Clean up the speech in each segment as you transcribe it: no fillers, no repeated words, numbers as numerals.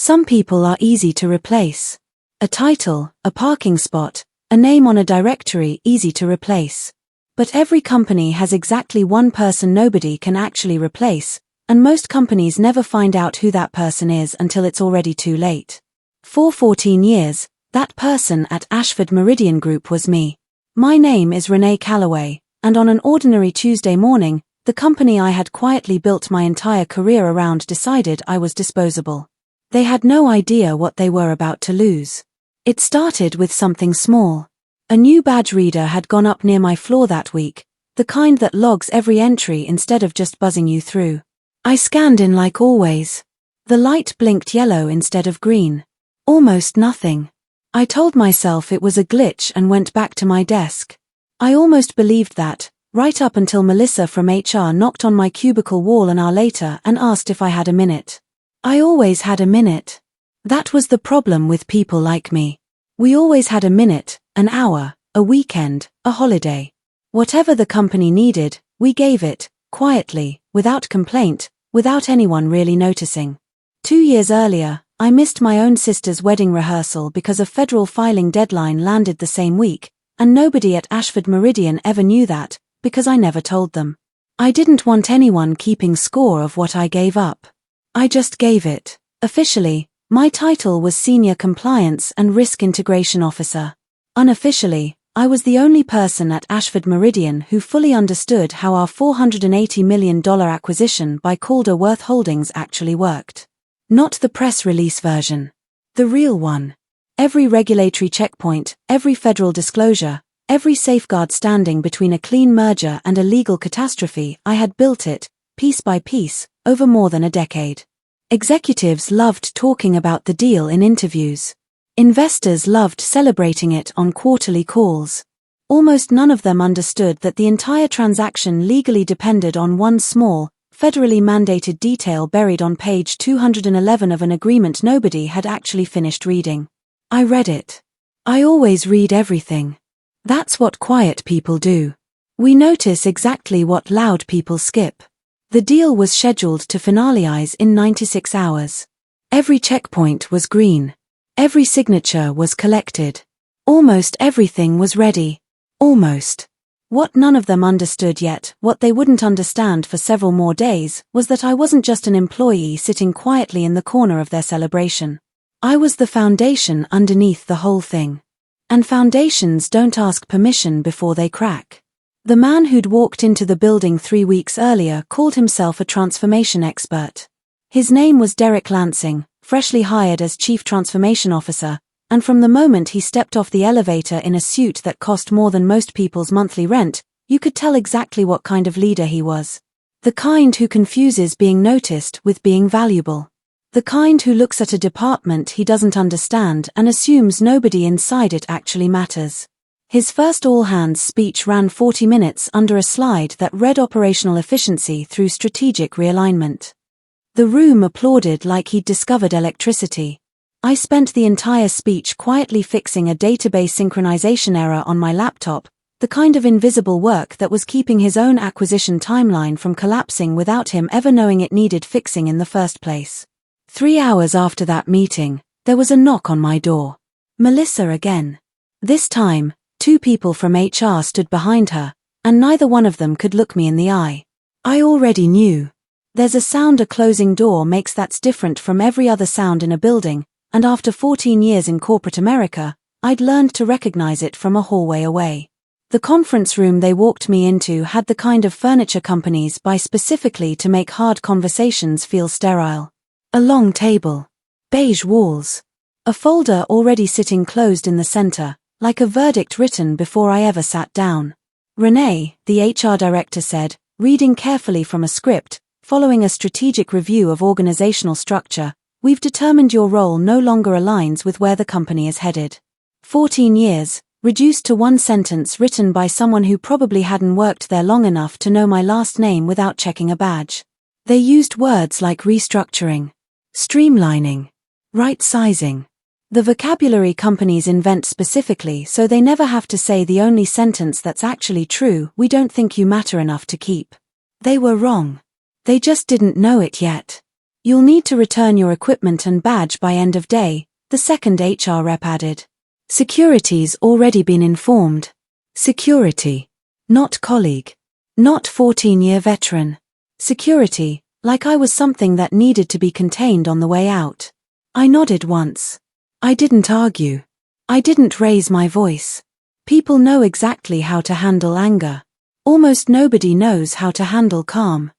Some people are easy to replace. A title, a parking spot, a name on a directory, easy to replace. But every company has exactly one person nobody can actually replace, and most companies never find out who that person is until it's already too late. For 14 years, that person at Ashford Meridian Group was me. My name is Renee Calloway, and on an ordinary Tuesday morning, the company I had quietly built my entire career around decided I was disposable. They had no idea what they were about to lose. It started with something small. A new badge reader had gone up near my floor that week, the kind that logs every entry instead of just buzzing you through. I scanned in like always. The light blinked yellow instead of green. Almost nothing. I told myself it was a glitch and went back to my desk. I almost believed that, right up until Melissa from HR knocked on my cubicle wall an hour later and asked if I had a minute. I always had a minute. That was the problem with people like me. We always had a minute, an hour, a weekend, a holiday. Whatever the company needed, we gave it, quietly, without complaint, without anyone really noticing. 2 years earlier, I missed my own sister's wedding rehearsal because a federal filing deadline landed the same week, and nobody at Ashford Meridian ever knew that, because I never told them. I didn't want anyone keeping score of what I gave up. I just gave it. Officially, my title was Senior Compliance and Risk Integration Officer. Unofficially, I was the only person at Ashford Meridian who fully understood how our $480 million acquisition by Calder Worth Holdings actually worked. Not the press release version. The real one. Every regulatory checkpoint, every federal disclosure, every safeguard standing between a clean merger and a legal catastrophe, I had built it, piece by piece, over more than a decade. Executives loved talking about the deal in interviews. Investors loved celebrating it on quarterly calls. Almost none of them understood that the entire transaction legally depended on one small, federally mandated detail buried on page 211 of an agreement nobody had actually finished reading. I read it. I always read everything. That's what quiet people do. We notice exactly what loud people skip. The deal was scheduled to finalize in 96 hours. Every checkpoint was green. Every signature was collected. Almost everything was ready. Almost. What none of them understood yet, what they wouldn't understand for several more days, was that I wasn't just an employee sitting quietly in the corner of their celebration. I was the foundation underneath the whole thing. And foundations don't ask permission before they crack. The man who'd walked into the building 3 weeks earlier called himself a transformation expert. His name was Derek Lansing, freshly hired as Chief Transformation Officer, and from the moment he stepped off the elevator in a suit that cost more than most people's monthly rent, you could tell exactly what kind of leader he was. The kind who confuses being noticed with being valuable. The kind who looks at a department he doesn't understand and assumes nobody inside it actually matters. His first all-hands speech ran 40 minutes under a slide that read operational efficiency through strategic realignment. The room applauded like he'd discovered electricity. I spent the entire speech quietly fixing a database synchronization error on my laptop, the kind of invisible work that was keeping his own acquisition timeline from collapsing without him ever knowing it needed fixing in the first place. 3 hours after that meeting, there was a knock on my door. Melissa again. This time, 2 people from HR stood behind her, and neither one of them could look me in the eye. I already knew. There's a sound a closing door makes that's different from every other sound in a building, and after 14 years in corporate America, I'd learned to recognize it from a hallway away. The conference room they walked me into had the kind of furniture companies buy specifically to make hard conversations feel sterile. A long table. Beige walls. A folder already sitting closed in the center, like a verdict written before I ever sat down. Renee, the HR director said, reading carefully from a script, following a strategic review of organizational structure, we've determined your role no longer aligns with where the company is headed. 14 years, reduced to one sentence written by someone who probably hadn't worked there long enough to know my last name without checking a badge. They used words like restructuring, streamlining, right-sizing. The vocabulary companies invent specifically so they never have to say the only sentence that's actually true: we don't think you matter enough to keep. They were wrong. They just didn't know it yet. You'll need to return your equipment and badge by end of day, the second HR rep added. Security's already been informed. Security. Not colleague. Not 14-year veteran. Security, like I was something that needed to be contained on the way out. I nodded once. I didn't argue. I didn't raise my voice. People know exactly how to handle anger. Almost nobody knows how to handle calm.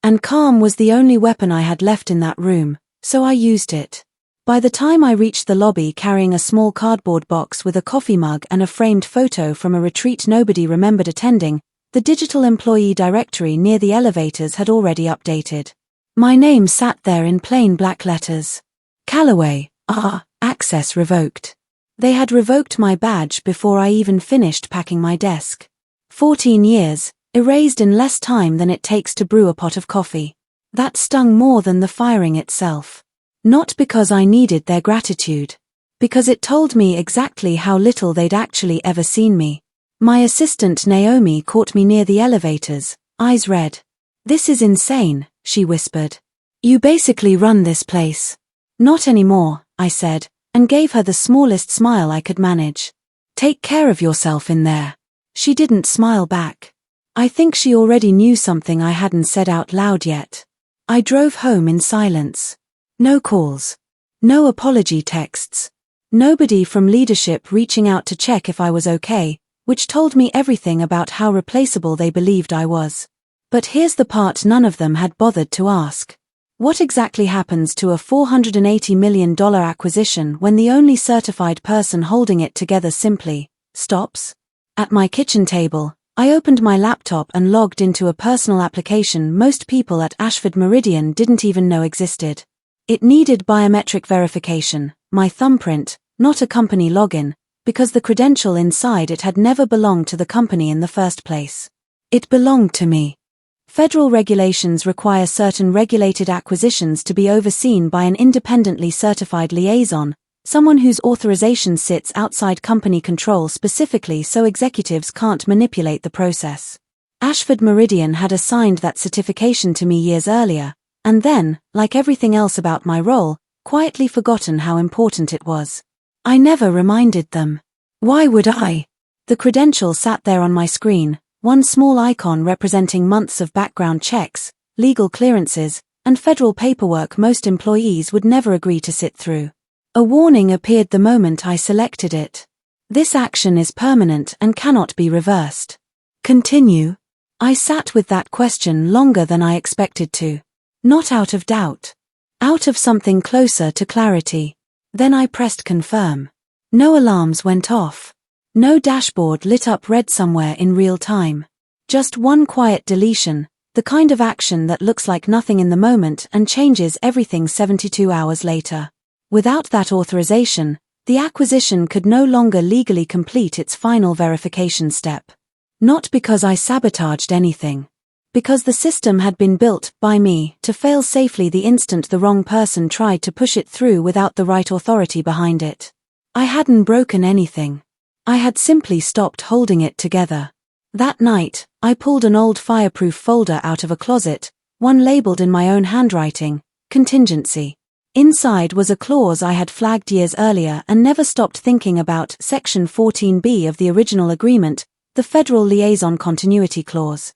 And calm was the only weapon I had left in that room, so I used it. By the time I reached the lobby carrying a small cardboard box with a coffee mug and a framed photo from a retreat nobody remembered attending, the digital employee directory near the elevators had already updated. My name sat there in plain black letters. Calloway, access revoked. They had revoked my badge before I even finished packing my desk. 14 years, erased in less time than it takes to brew a pot of coffee. That stung more than the firing itself. Not because I needed their gratitude. Because it told me exactly how little they'd actually ever seen me. My assistant Naomi caught me near the elevators, eyes red. "This is insane," she whispered. "You basically run this place." "Not anymore," I said, and gave her the smallest smile I could manage. "Take care of yourself in there." She didn't smile back. I think she already knew something I hadn't said out loud yet. I drove home in silence. No calls. No apology texts. Nobody from leadership reaching out to check if I was okay, which told me everything about how replaceable they believed I was. But here's the part none of them had bothered to ask. What exactly happens to a $480 million acquisition when the only certified person holding it together simply stops? At my kitchen table, I opened my laptop and logged into a personal application most people at Ashford Meridian didn't even know existed. It needed biometric verification, my thumbprint, not a company login, because the credential inside it had never belonged to the company in the first place. It belonged to me. Federal regulations require certain regulated acquisitions to be overseen by an independently certified liaison, someone whose authorization sits outside company control specifically so executives can't manipulate the process. Ashford Meridian had assigned that certification to me years earlier, and then, like everything else about my role, quietly forgotten how important it was. I never reminded them. Why would I? The credential sat there on my screen, one small icon representing months of background checks, legal clearances, and federal paperwork most employees would never agree to sit through. A warning appeared the moment I selected it. This action is permanent and cannot be reversed. Continue. I sat with that question longer than I expected to. Not out of doubt. Out of something closer to clarity. Then I pressed confirm. No alarms went off. No dashboard lit up red somewhere in real time. Just one quiet deletion, the kind of action that looks like nothing in the moment and changes everything 72 hours later. Without that authorization, the acquisition could no longer legally complete its final verification step. Not because I sabotaged anything. Because the system had been built, by me, to fail safely the instant the wrong person tried to push it through without the right authority behind it. I hadn't broken anything. I had simply stopped holding it together. That night, I pulled an old fireproof folder out of a closet, one labeled in my own handwriting, contingency. Inside was a clause I had flagged years earlier and never stopped thinking about, Section 14B of the original agreement, the Federal Liaison Continuity Clause.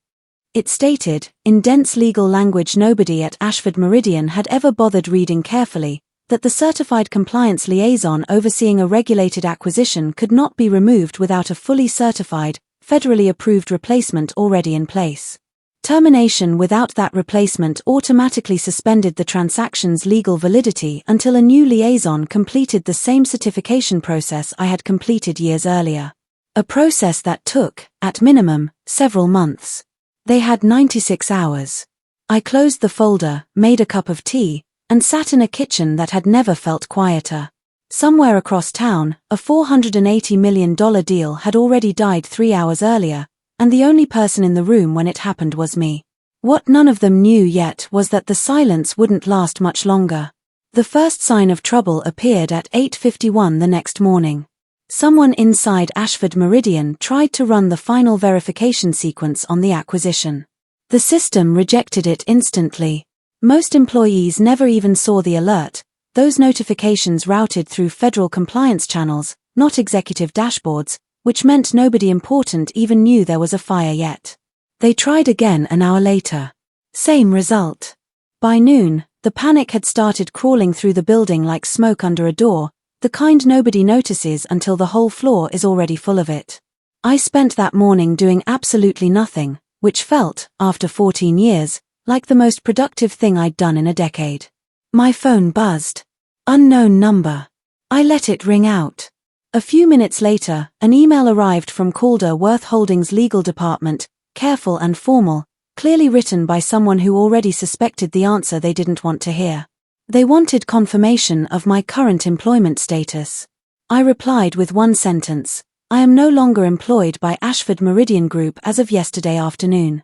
It stated, in dense legal language nobody at Ashford Meridian had ever bothered reading carefully, that the certified compliance liaison overseeing a regulated acquisition could not be removed without a fully certified, federally approved replacement already in place. Termination without that replacement automatically suspended the transaction's legal validity until a new liaison completed the same certification process I had completed years earlier. A process that took, at minimum, several months. They had 96 hours. I closed the folder, made a cup of tea, and sat in a kitchen that had never felt quieter. Somewhere across town, a $480 million deal had already died 3 hours earlier, and the only person in the room when it happened was me. What none of them knew yet was that the silence wouldn't last much longer. The first sign of trouble appeared at 8:51 the next morning. Someone inside Ashford Meridian tried to run the final verification sequence on the acquisition. The system rejected it instantly. Most employees never even saw the alert. Those notifications routed through federal compliance channels, not executive dashboards, which meant nobody important even knew there was a fire yet. They tried again an hour later. Same result. By noon, the panic had started crawling through the building like smoke under a door, the kind nobody notices until the whole floor is already full of it. I spent that morning doing absolutely nothing, which felt, after 14 years, like the most productive thing I'd done in a decade. My phone buzzed. Unknown number. I let it ring out. A few minutes later, an email arrived from Calder Worth Holdings' legal department, careful and formal, clearly written by someone who already suspected the answer they didn't want to hear. They wanted confirmation of my current employment status. I replied with one sentence: I am no longer employed by Ashford Meridian Group as of yesterday afternoon.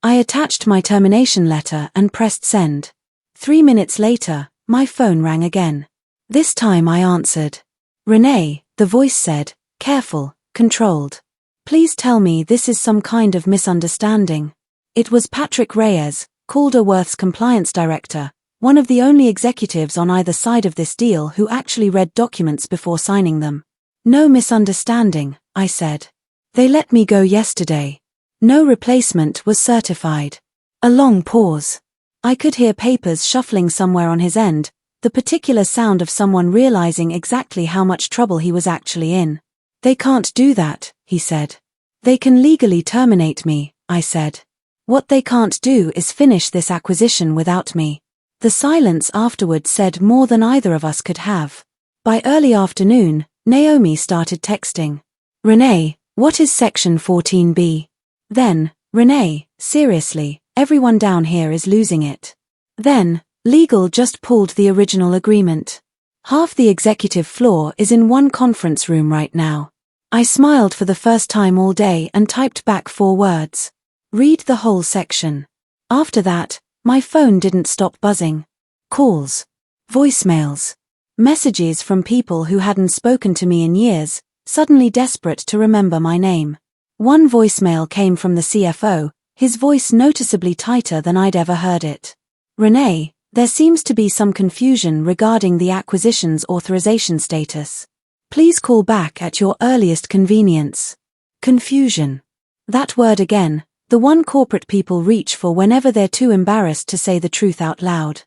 I attached my termination letter and pressed send. 3 minutes later, my phone rang again. This time I answered. Renee, the voice said, careful, controlled. Please tell me this is some kind of misunderstanding. It was Patrick Reyes, Calder Worth's compliance director, one of the only executives on either side of this deal who actually read documents before signing them. No misunderstanding, I said. They let me go yesterday. No replacement was certified. A long pause. I could hear papers shuffling somewhere on his end, the particular sound of someone realizing exactly how much trouble he was actually in. They can't do that, he said. They can legally terminate me, I said. What they can't do is finish this acquisition without me. The silence afterward said more than either of us could have. By early afternoon, Naomi started texting. Renee, what is Section 14B? Then, Renee, seriously, everyone down here is losing it. Then, legal just pulled the original agreement. Half the executive floor is in one conference room right now. I smiled for the first time all day and typed back 4 words. Read the whole section. After that, my phone didn't stop buzzing. Calls. Voicemails. Messages from people who hadn't spoken to me in years, suddenly desperate to remember my name. One voicemail came from the CFO, his voice noticeably tighter than I'd ever heard it. Renee, there seems to be some confusion regarding the acquisition's authorization status. Please call back at your earliest convenience. Confusion. That word again, the one corporate people reach for whenever they're too embarrassed to say the truth out loud.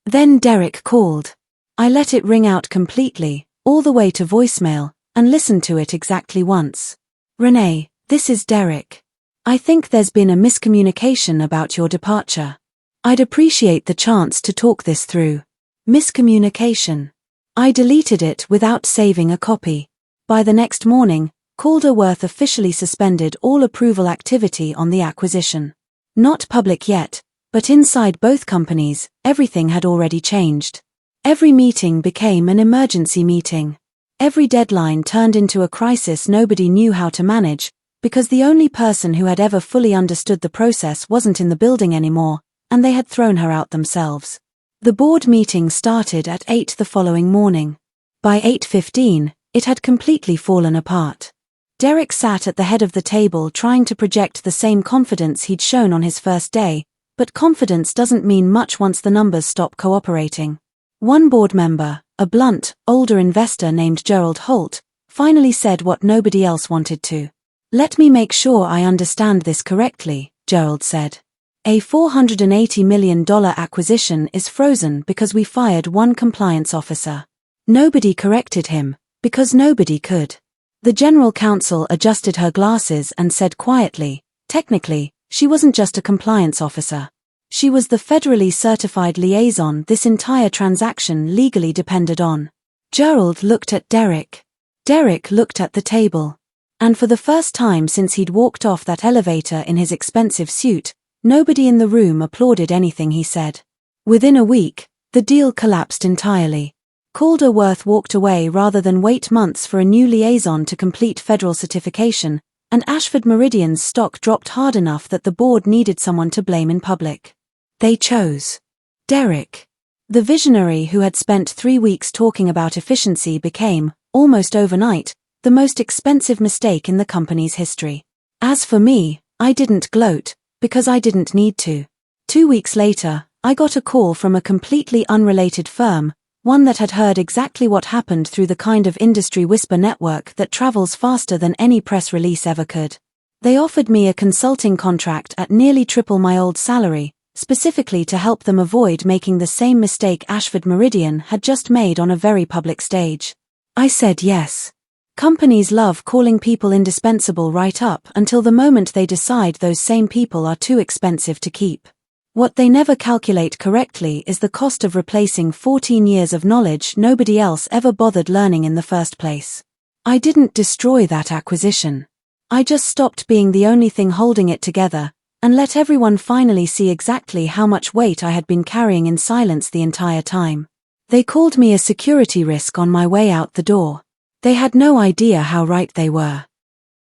Then Derek called. I let it ring out completely, all the way to voicemail, and listened to it exactly once. Renee, this is Derek. I think there's been a miscommunication about your departure. I'd appreciate the chance to talk this through. Miscommunication. I deleted it without saving a copy. By the next morning, Calder Worth officially suspended all approval activity on the acquisition. Not public yet, but inside both companies, everything had already changed. Every meeting became an emergency meeting. Every deadline turned into a crisis nobody knew how to manage, because the only person who had ever fully understood the process wasn't in the building anymore, and they had thrown her out themselves. The board meeting started at 8 the following morning. By 8:15, it had completely fallen apart. Derek sat at the head of the table trying to project the same confidence he'd shown on his first day, but confidence doesn't mean much once the numbers stop cooperating. One board member, a blunt, older investor named Gerald Holt, finally said what nobody else wanted to. Let me make sure I understand this correctly, Gerald said. A $480 million acquisition is frozen because we fired one compliance officer. Nobody corrected him, because nobody could. The general counsel adjusted her glasses and said quietly, technically, she wasn't just a compliance officer. She was the federally certified liaison this entire transaction legally depended on. Gerald looked at Derek. Derek looked at the table. And for the first time since he'd walked off that elevator in his expensive suit, nobody in the room applauded anything he said. Within a week, the deal collapsed entirely. Calder Worth walked away rather than wait months for a new liaison to complete federal certification, and Ashford Meridian's stock dropped hard enough that the board needed someone to blame in public. They chose Derek. The visionary who had spent 3 weeks talking about efficiency became, almost overnight, the most expensive mistake in the company's history. As for me, I didn't gloat, because I didn't need to. 2 weeks later, I got a call from a completely unrelated firm, one that had heard exactly what happened through the kind of industry whisper network that travels faster than any press release ever could. They offered me a consulting contract at nearly triple my old salary, specifically to help them avoid making the same mistake Ashford Meridian had just made on a very public stage. I said yes. Companies love calling people indispensable right up until the moment they decide those same people are too expensive to keep. What they never calculate correctly is the cost of replacing 14 years of knowledge nobody else ever bothered learning in the first place. I didn't destroy that acquisition. I just stopped being the only thing holding it together, and let everyone finally see exactly how much weight I had been carrying in silence the entire time. They called me a security risk on my way out the door. They had no idea how right they were.